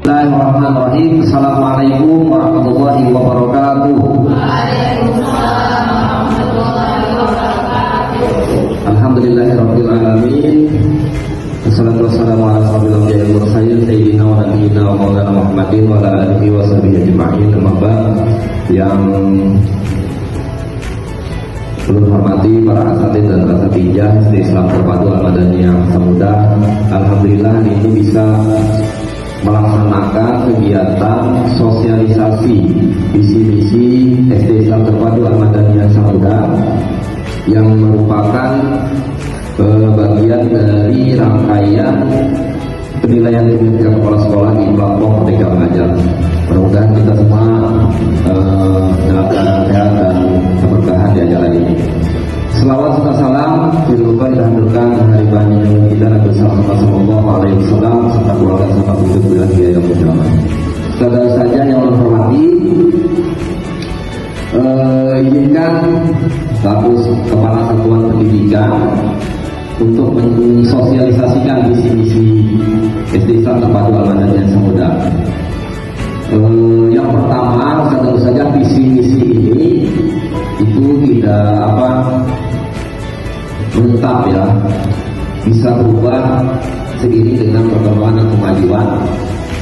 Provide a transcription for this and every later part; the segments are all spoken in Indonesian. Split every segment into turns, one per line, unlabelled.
Bismillahirrahmanirrahim. Assalamualaikum warahmatullahi wabarakatuh. Alhamdulillahirabbil alamin. Wassalatu wassalamu ala asyrofil mursalin sayyidina wa nabiyyina wa maulana Muhammadin wa ala alihi wa sahbihi ajma'in. Amma ba'd. Yang perlu hormati para asatidz dan asatijah Islam Terpadu Al-Madaniyah Samuda. Alhamdulillah hari ini bisa melaksanakan kegiatan sosialisasi visi-misi SD Islam Terpadu Al-Madaniyah Samuda yang merupakan bagian dari rangkaian penilaian kinerja kepala sekolah di kelompok Merdeka Mengajar. Mudah-mudahan kita semua dalam keadaan sehat dan keberkahan di acara ini. Selawat serta salam dilupa dihaturkan hari bahagia kita Nabi Sallallahu Alaihi Wasallam serta keluarga serta penduduk wilayah yang berjamaah. Saudara saja yang hormati, izinkan status Kepala Satuan Pendidikan untuk mensosialisasikan visi-misi SD Islam Terpadu Al-Madaniyah Samuda. Yang pertama, tentu saja visi-misi ini itu tidak menetap ya, bisa berubah seiring dengan perkembangan dan kemajuan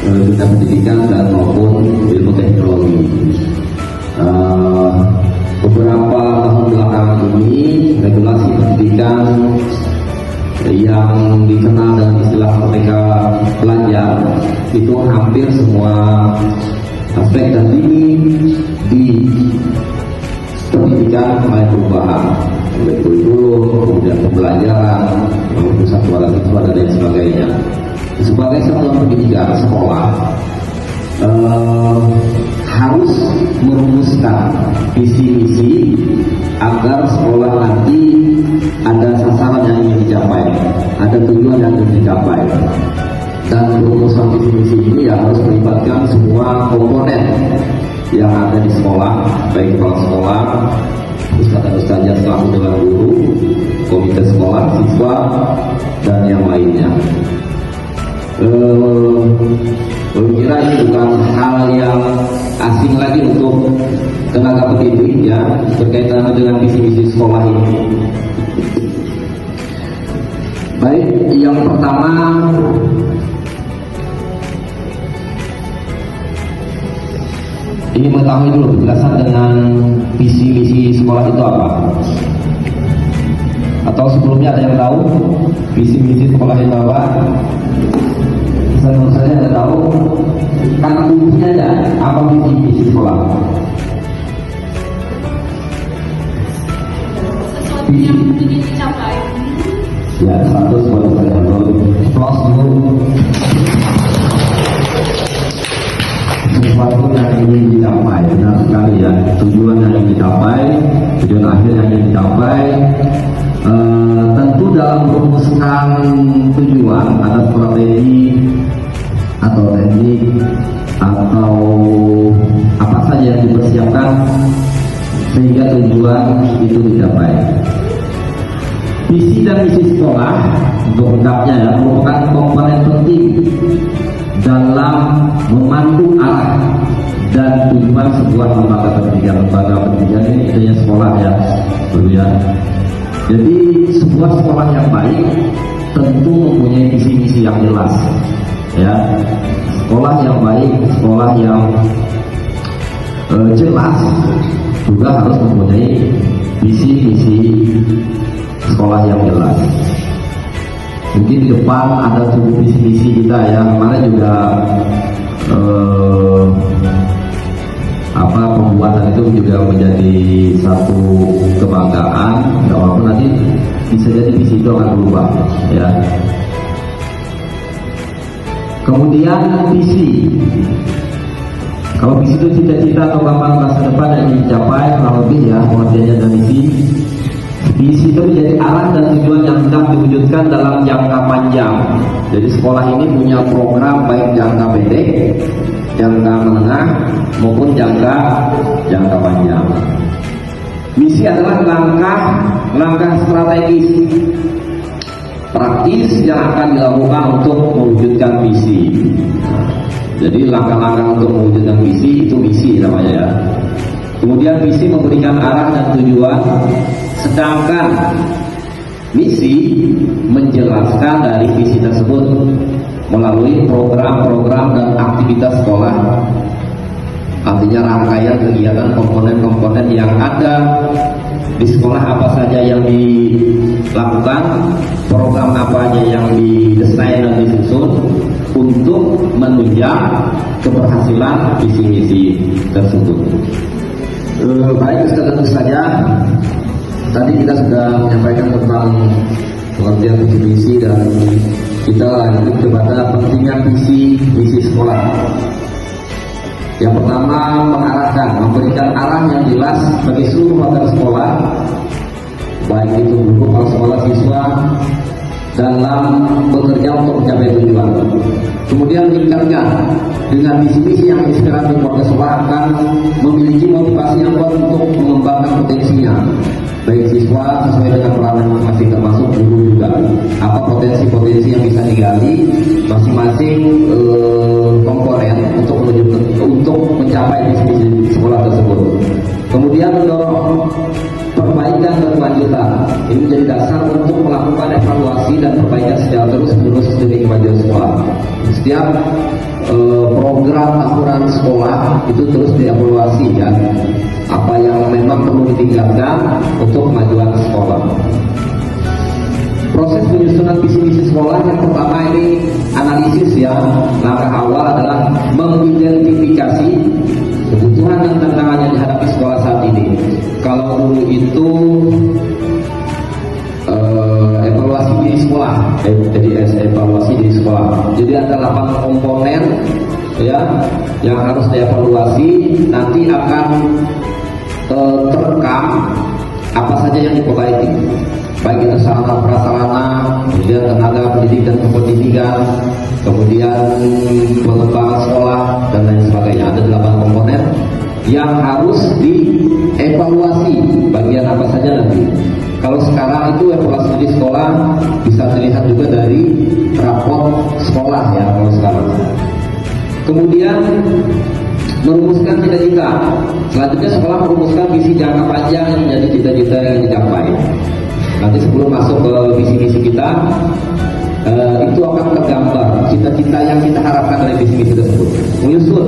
dunia pendidikan dan maupun ilmu teknologi. Beberapa tahun belakangan ini regulasi pendidikan yang dikenal dengan istilah Merdeka Belajar itu hampir semua aspek dan lini di pendidikan mulai perubahan, mulai kurikulum, kemudian pembelajaran, pusat suara siswa dan lain sebagainya. Sebagai satuan pendidikan sekolah harus merumuskan visi-misi agar sekolah nanti ada sasaran yang ingin dicapai, ada tujuan yang ingin dicapai. Dan rumusan visi-misi ini ya harus melibatkan semua komponen yang ada di sekolah, baik kepala sekolah, ustadz-ustadznya selaku dengan guru, komite sekolah, siswa, dan yang lainnya. Kira ini bukan hal yang asing lagi untuk tenaga pendidik ya, berkaitan dengan visi-misi sekolah ini. Baik, yang pertama ini mengetahui dulu penjelasan dengan visi-misi sekolah itu apa? Atau sebelumnya ada yang tahu visi-misi sekolah itu apa? Menurut saya ada tahu kata kuncinya ada apa visi-misi sekolah?
Sesuatu yang ingin dicapai.
Ya, satu buat saya plus dulu. Sesuatu yang ingin dicapai, benar sekali ya. Tujuan yang ingin dicapai, tujuan akhir yang ingin dicapai. Tentu dalam merumuskan tujuan ada strategi atau teknik atau apa saja yang dipersiapkan sehingga tujuan itu dicapai. Visi dan misi sekolah untuk lengkapnya ya merupakan komponen penting dalam memandu arah dan tujuan sebuah lembaga pendidikan. Lembaga pendidikan ini adanya sekolah ya, ya. Jadi sebuah sekolah yang baik tentu mempunyai visi-misi yang jelas ya. Sekolah yang baik, sekolah yang jelas juga harus mempunyai visi-misi sekolah yang jelas. Mungkin di depan ada tujuh visi-misi kita ya. Kemarin juga pembuatan itu juga menjadi satu kebanggaan. Walaupun nanti bisa jadi visi itu akan berubah ya. Kemudian visi. Kalau visi itu cita-cita atau gambaran masa depan yang ingin dicapai, kurang lebih ya pengertiannya dari visi. Visi itu menjadi arah dan tujuan yang hendak diwujudkan dalam jangka panjang. Jadi sekolah ini punya program baik jangka pendek, jangka menengah maupun jangka panjang. Misi adalah langkah strategis praktis yang akan dilakukan untuk mewujudkan mewujudkan visi. Jadi langkah-langkah untuk mewujudkan visi itu misi namanya ya. Kemudian visi memberikan arah dan tujuan, sedangkan misi menjelaskan dari visi tersebut melalui program-program dan aktivitas sekolah. Artinya rangkaian kegiatan komponen-komponen yang ada di sekolah, apa saja yang dilakukan, program apa aja yang didesain dan disusun untuk menunjang keberhasilan visi misi tersebut. Baik, tentu saja tadi kita sudah menyampaikan tentang pengertian visi misi dan kita lanjut kepada pentingnya visi misi sekolah. Yang pertama, mengarahkan, memberikan arah yang jelas bagi seluruh warga sekolah, baik itu guru, kepala sekolah, siswa, dalam bekerja untuk mencapai tujuan. Kemudian meningkatkan dengan visi-misi yang inspiratif, warga sekolah akan memiliki motivasi yang kuat untuk mengembangkan potensinya, baik siswa sesuai dengan peranan masing-masing, termasuk guru juga. Apa potensi-potensi yang bisa digali masing-masing komponen untuk mencapai visi sekolah tersebut. Kemudian mendorong perbaikan berkelanjutan. Ini menjadi dasar untuk melakukan evaluasi dan perbaikan secara terus-menerus demi kemajuan sekolah. Setiap program tahunan sekolah itu terus dievaluasi ya. Apa yang memang perlu ditingkatkan untuk kemajuan sekolah. Proses penyusunan visi-misi sekolah yang pertama ini analisis ya. Langkah awal adalah mengidentifikasi kebutuhan dan tantangan yang dihadapi sekolah saat ini. Kalau dulu itu evaluasi diri sekolah, jadi evaluasi diri sekolah. Jadi ada 8 komponen ya yang harus dievaluasi. Nanti akan terekam apa saja yang diperbaiki, baik itu sarana prasarana, kemudian tenaga pendidik dan kependidikan, kemudian pengembangan sekolah dan lain sebagainya. Ada 8 komponen yang harus dievaluasi. Bagian apa saja nanti? Kalau sekarang itu evaluasi di sekolah bisa dilihat juga dari raport sekolah ya kalau sekarang. Kemudian merumuskan cita-cita. Selanjutnya sekolah merumuskan visi jangka panjang yang menjadi cita-cita yang dicapai. Nanti sebelum masuk ke visi-misi kita, itu akan tergambar cita-cita yang kita harapkan dari visi-misi tersebut. Menyusun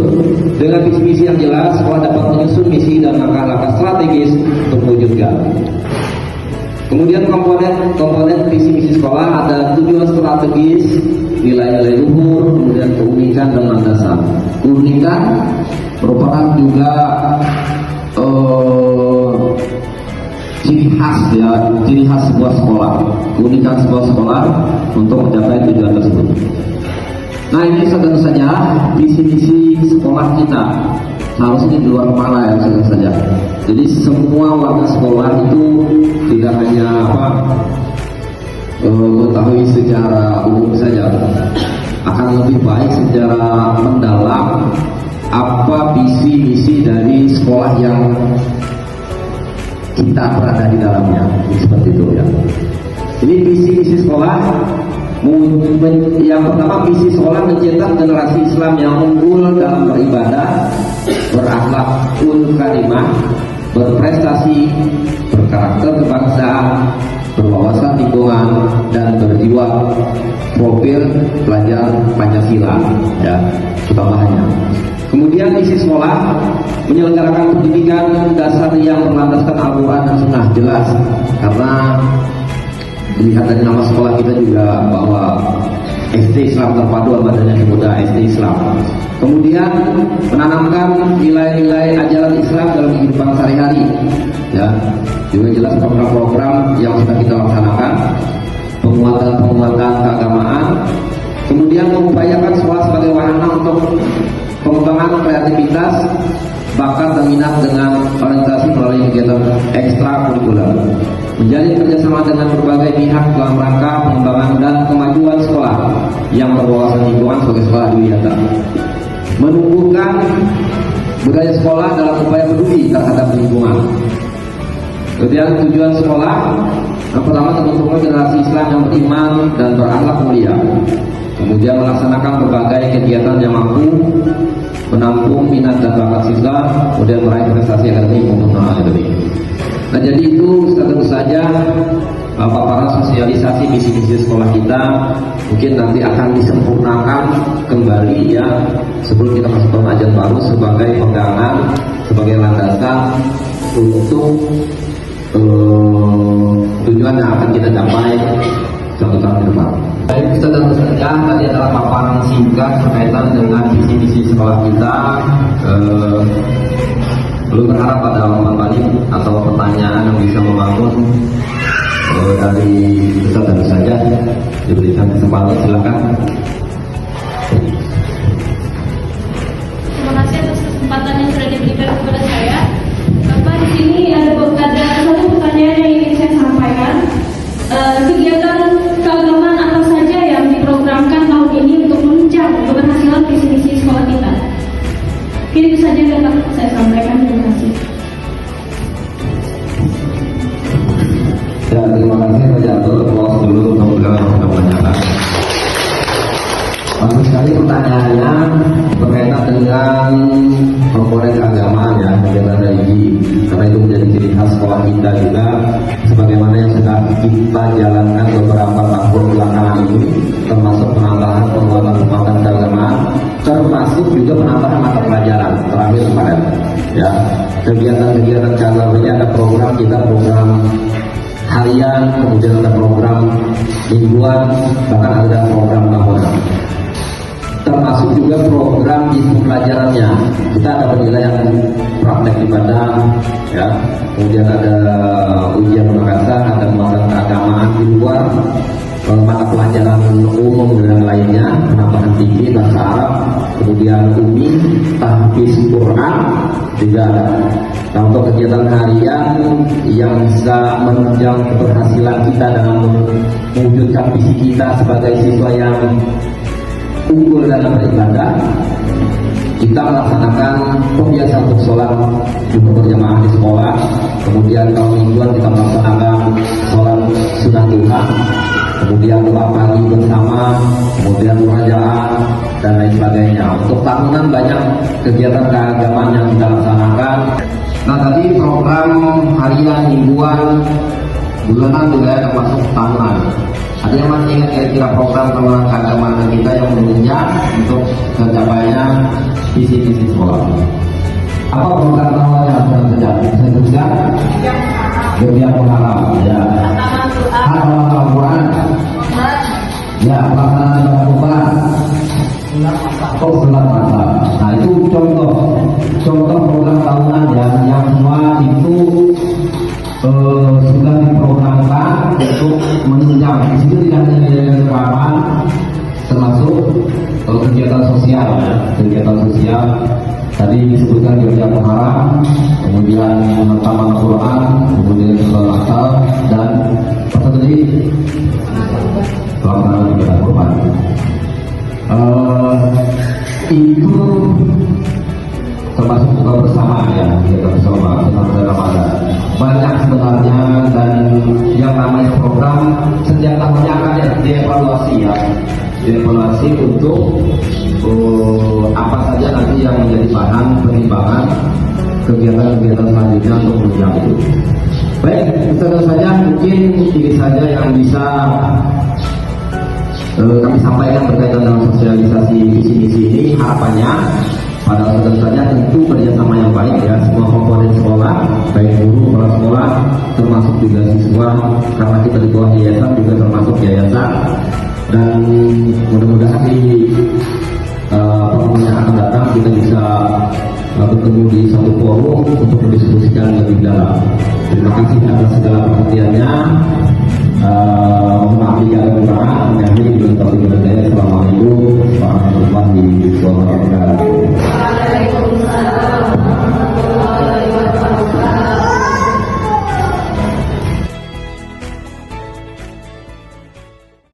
dengan visi-misi yang jelas, sekolah dapat menyusun misi dan langkah-langkah strategis untuk mewujudkan. Kemudian komponen visi-misi sekolah ada tujuan strategis, nilai-nilai luhur, kemudian keunikan dan landasan. Keunikan merupakan juga ciri khas sebuah sekolah, keunikan sebuah sekolah untuk mencapai tujuan tersebut. Nah, ini tentu saja visi-misi sekolah kita harusnya di luar kepala ya, tentu saja. Jadi semua warga sekolah itu tidak hanya mengetahui secara umum saja, akan lebih baik secara mendalam apa visi misi dari sekolah yang kita berada di dalamnya, seperti itu ya. Ini visi misi sekolah. Yang pertama, visi sekolah mencetak generasi Islam yang unggul dalam beribadah, berakhlakul karimah, berprestasi, berkarakter kebangsaan, berwawasan lingkungan, dan berjiwa profil pelajar Pancasila ya, tambahannya. Kemudian visi sekolah menyelenggarakan pendidikan dasar yang berlandaskan Al-Quran dan Sunnah, jelas, karena dilihat dari nama sekolah kita juga bahwa SD Islam Terpadu Ahmadiyah Muda SD Islam. Kemudian menanamkan nilai-nilai ajaran Islam dalam kehidupan sehari-hari ya, juga jelas program-program yang sudah kita laksanakan, penguatan keagamaan. Kemudian mengupayakan sekolah sebagai wahana untuk pengembangan kreativitas, bakat dan minat dengan orientasi melalui kegiatan ekstrakurikuler, menjalin kerjasama dengan berbagai pihak dalam rangka pengembangan dan kemajuan sekolah yang berwawasan lingkungan sebagai sekolah adiwiyata, menumbuhkan budaya sekolah dalam upaya peduli terhadap lingkungan. Kemudian tujuan sekolah yang pertama, terbentuknya generasi Islam yang beriman dan berakhlak mulia. kemudian melaksanakan berbagai kegiatan yang mampu menampung minat dan bakat siswa, kemudian meraih prestasi akademik maupun non akademik. Nah, jadi itu tentu saja paparan sosialisasi misi-misi sekolah kita mungkin nanti akan disempurnakan kembali ya sebelum kita masuk tahun ajaran baru sebagai pegangan, sebagai landasan untuk tujuan yang akan kita capai satu tahun ke depan. Baik, kita tentu saja tadi adalah paparan singkat berkaitan dengan visi-misi sekolah kita. Belum berharap pada jawaban balik atau pertanyaan yang bisa membangun dari kita tentu saja diberikan kesempatan, silakan.
Terima kasih atas kesempatan yang sudah diberikan kepada saya. Bapak, di sini ada satu pertanyaan yang ingin saya sampaikan. Kegiatan keagamaan apa saja yang diprogramkan tahun ini untuk menunjang keberhasilan visi-misi sekolah kita? Ini saja yang dapat saya sampaikan. Terima kasih.
Ya, terima kasih Pak Jatuh. Close dulu untuk kebanyakan. Bagus sekali pertanyaannya berkaitan dengan komponen keagamaan ya, kegiatan religi, karena itu menjadi ciri khas sekolah kita juga, sebagaimana yang sudah kita jalankan beberapa tahun belakangan ini, termasuk penambahan penguatan keagamaan, termasuk juga penambahan mata pelajaran terakhir kemarin. Ya, kegiatan-kegiatan keagamaan ada program kita, program harian, kemudian ada program mingguan, bahkan ada program tahunan. Termasuk juga program isi pelajarannya. Kita ada penilaian praktek ibadah, ya. Kemudian ada ujian bahasa, ada penguatan keagamaan di luar mata pelajaran umum dan lainnya, penambahan tinggi bahasa Arab, kemudian umi, tahfiz Quran juga ada. Nah, untuk kegiatan harian yang bisa menunjang keberhasilan kita dalam mewujudkan visi kita sebagai siswa yang unggul dalam beribadah, kita melaksanakan pembiasaan untuk sholat jumlah berjamaah di sekolah. Kemudian kalau mingguan kita melaksanakan sholat sunat duha, kemudian doa pagi bersama, kemudian murajaah dan lain sebagainya. Untuk tahunan banyak kegiatan keagamaan yang kita laksanakan. Nah, tadi program harian, mingguan, bulanan juga ada masuk tahunan. Ada yang masih ingat kira-kira program keagamaan kita yang menunjang untuk tercapainya visi-visi sekolah? Apa program tahunan yang sedang terjadi? Saya sebutkan Gebiar Muharram, ya. Hafal Al-Quran, ya. Pelaksanaan ibadah Quran, sholat malam. Nah, itu contoh program tahunan ya, yang semua itu sudah diprogramkan untuk menunjang. Di situ tidak hanya kegiatan keagamaan, termasuk kegiatan sosial, ya. Kegiatan sosial tadi disebutkan Gebiar Muharram, kemudian taman Quran, kemudian sholat asar, dan apa tadi? Pelaksanaan ibadah Quran. Itu termasuk buka bersama ya, kita bersama Ramadan. Banyak sebenarnya, dan yang namanya program setiap tahunnya akan dievaluasi ya, dievaluasi untuk apa saja nanti yang menjadi bahan pertimbangan kegiatan-kegiatan selanjutnya untuk menunjang itu. Baik, tentu saja mungkin ini saja yang bisa kami sampaikan berkaitan dengan sosialisasi visi-misi ini. Harapannya pada tentu saja tentu kerjasama yang baik ya, semua komponen sekolah, baik guru, kepala sekolah, termasuk juga siswa, karena kita di bawah yayasan juga termasuk yayasan, dan mudah-mudahan di pertemuan yang akan datang kita bisa bertemu di satu forum untuk mendiskusikan lebih dalam. Terima kasih atas segala perhatiannya. Mohon maaf jika ada kekurangan. Assalamualaikum warahmatullahi wabarakatuh.